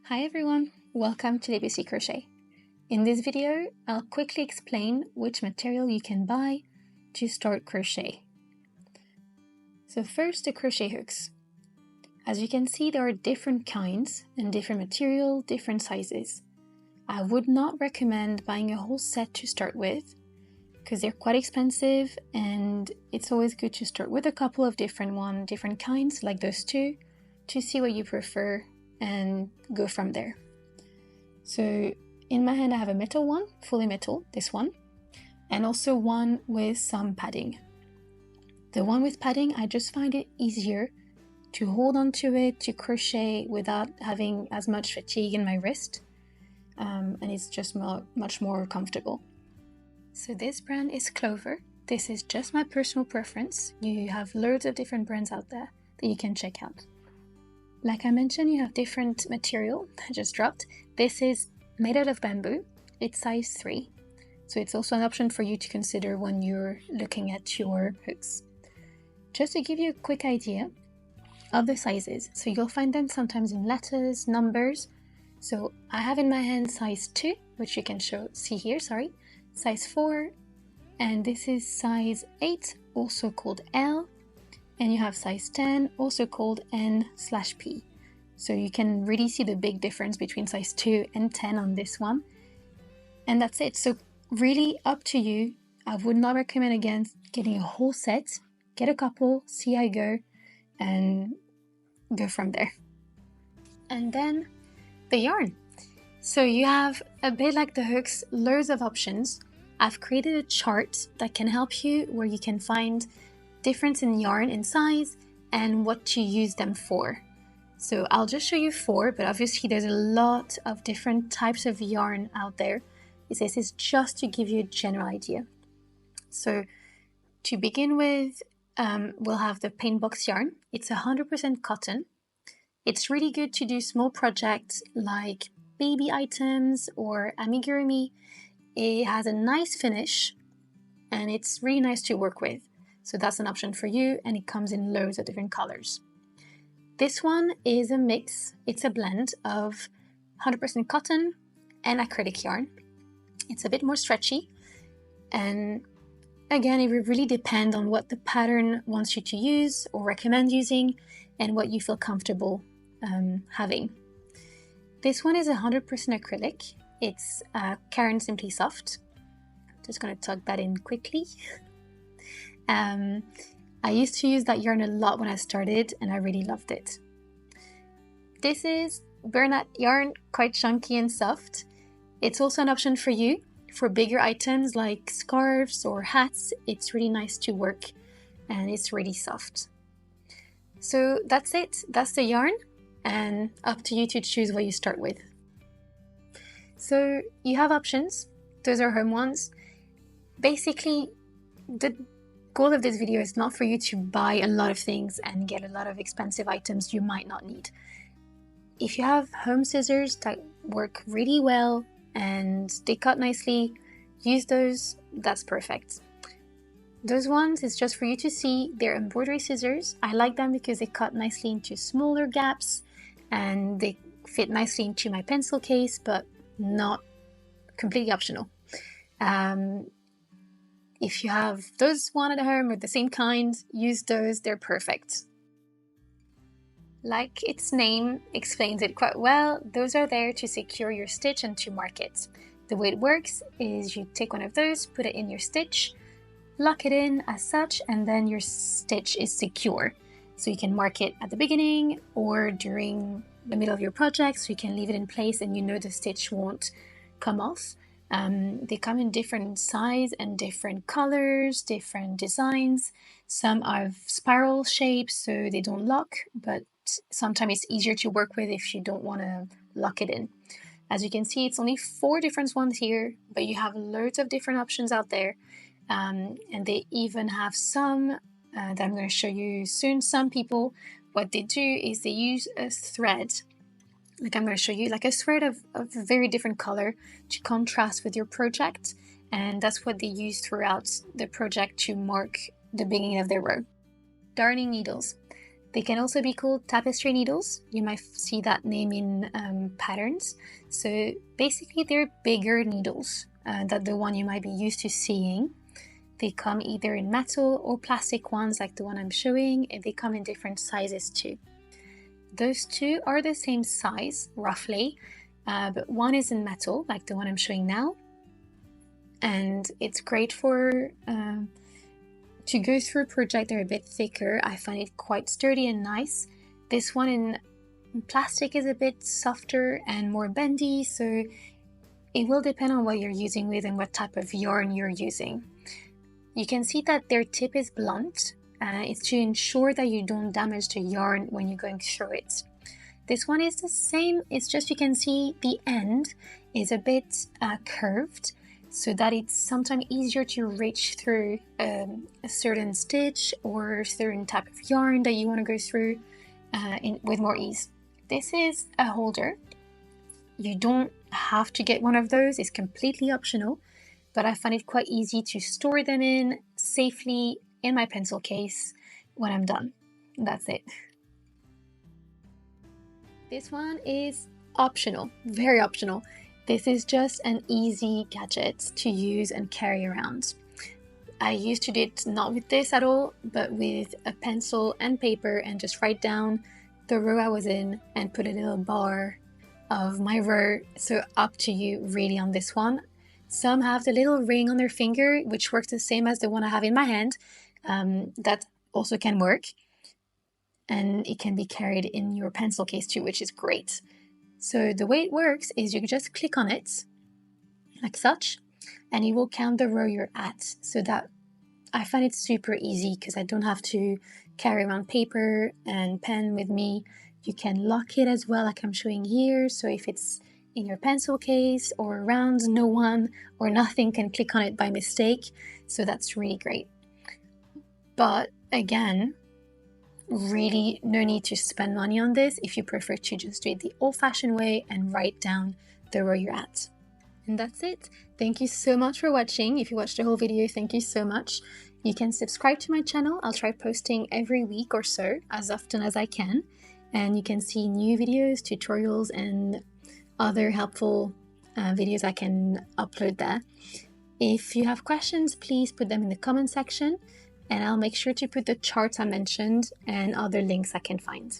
Hi everyone, welcome to ABC Crochet. In this video, I'll quickly explain which material you can buy to start crochet. So first, the crochet hooks. As you can see, there are different kinds and different material, different sizes. I would not recommend buying a whole set to start with because they're quite expensive, and it's always good to start with a couple of different kinds like those two to see what you prefer and go from there. So in my hand I have a metal one, fully metal, this one, and also one with some padding. The one with padding, I just find it easier to hold on to it, to crochet without having as much fatigue in my wrist, and it's just much more comfortable. So this brand is Clover. This is just my personal preference. You have loads of different brands out there that you can check out. Like I mentioned, you have different material I just dropped. This is made out of bamboo. It's size 3. So it's also an option for you to consider when you're looking at your hooks. Just to give you a quick idea of the sizes. So you'll find them sometimes in letters, numbers. So I have in my hand size 2, which you can see here, size 4, and this is size 8, also called L. And you have size 10, also called N/P. So you can really see the big difference between size 2 and 10 on this one. And that's it. So really up to you. I would not recommend, again, getting a whole set. Get a couple, see how you go, and go from there. And then the yarn. So you have, a bit like the hooks, loads of options. I've created a chart that can help you where you can find difference in yarn and size and what to use them for. So I'll just show you 4, but obviously there's a lot of different types of yarn out there. This is just to give you a general idea. So to begin with, we'll have the paint box yarn. It's 100% cotton. It's really good to do small projects like baby items or amigurumi. It has a nice finish and it's really nice to work with. So that's an option for you, and it comes in loads of different colors. This one is a mix. It's a blend of 100% cotton and acrylic yarn. It's a bit more stretchy, and again, it will really depend on what the pattern wants you to use or recommend using and what you feel comfortable having. This one is 100% acrylic. It's Karen Simply Soft. Just going to tuck that in quickly. I used to use that yarn a lot when I started, and I really loved it. This is Bernat yarn, quite chunky and soft. It's also an option for you for bigger items like scarves or hats. It's really nice to work, and it's really soft. So that's it. That's the yarn, and up to you to choose what you start with. So you have options. Those are home ones. Basically, the goal of this video is not for you to buy a lot of things and get a lot of expensive items you might not need. If you have home scissors that work really well and they cut nicely, use those. That's perfect. Those ones is just for you to see. They're embroidery scissors. I like them because they cut nicely into smaller gaps and they fit nicely into my pencil case, but not completely optional. If you have those one at home or the same kind, use those, they're perfect. Like its name explains it quite well, those are there to secure your stitch and to mark it. The way it works is you take one of those, put it in your stitch, lock it in as such, and then your stitch is secure. So you can mark it at the beginning or during the middle of your project, so you can leave it in place and you know the stitch won't come off. They come in different size and different colors, different designs. Some are spiral shapes, so they don't lock, but sometimes it's easier to work with if you don't want to lock it in. As you can see, it's only 4 different ones here, but you have loads of different options out there. And they even have some that I'm going to show you soon. Some people, what they do is they use a thread, like I'm going to show you, like a thread of a very different color to contrast with your project, and that's what they use throughout the project to mark the beginning of their row. Darning needles. They can also be called tapestry needles. You might see that name in patterns. So basically they're bigger needles than the one you might be used to seeing. They come either in metal or plastic ones like the one I'm showing, and they come in different sizes too. Those two are the same size, roughly, but one is in metal, like the one I'm showing now, and it's great for to go through a project. They're a bit thicker. I find it quite sturdy and nice. This one in plastic is a bit softer and more bendy, so it will depend on what you're using with and what type of yarn you're using. You can see that their tip is blunt. It's to ensure that you don't damage the yarn when you're going through it. This one is the same, it's just you can see the end is a bit curved, so that it's sometimes easier to reach through a certain stitch or a certain type of yarn that you want to go through with more ease. This is a holder. You don't have to get one of those, it's completely optional, but I find it quite easy to store them in safely in my pencil case when I'm done. That's it. This one is optional, very optional. This is just an easy gadget to use and carry around. I used to do it not with this at all, but with a pencil and paper, and just write down the row I was in and put a little bar of my row. So up to you really on this one. Some have the little ring on their finger, which works the same as the one I have in my hand. That also can work. And it can be carried in your pencil case too, which is great. So the way it works is you just click on it, like such, and it will count the row you're at. So that I find it super easy because I don't have to carry around paper and pen with me. You can lock it as well, like I'm showing here. So if it's in your pencil case or around, no one or nothing can click on it by mistake. So that's really great. But again, really no need to spend money on this if you prefer to just do it the old-fashioned way and write down the row you're at. And that's it. Thank you so much for watching. If you watched the whole video, thank you so much. You can subscribe to my channel. I'll try posting every week or so, as often as I can. And you can see new videos, tutorials, and other helpful videos I can upload there. If you have questions, please put them in the comment section, and I'll make sure to put the charts I mentioned and other links I can find.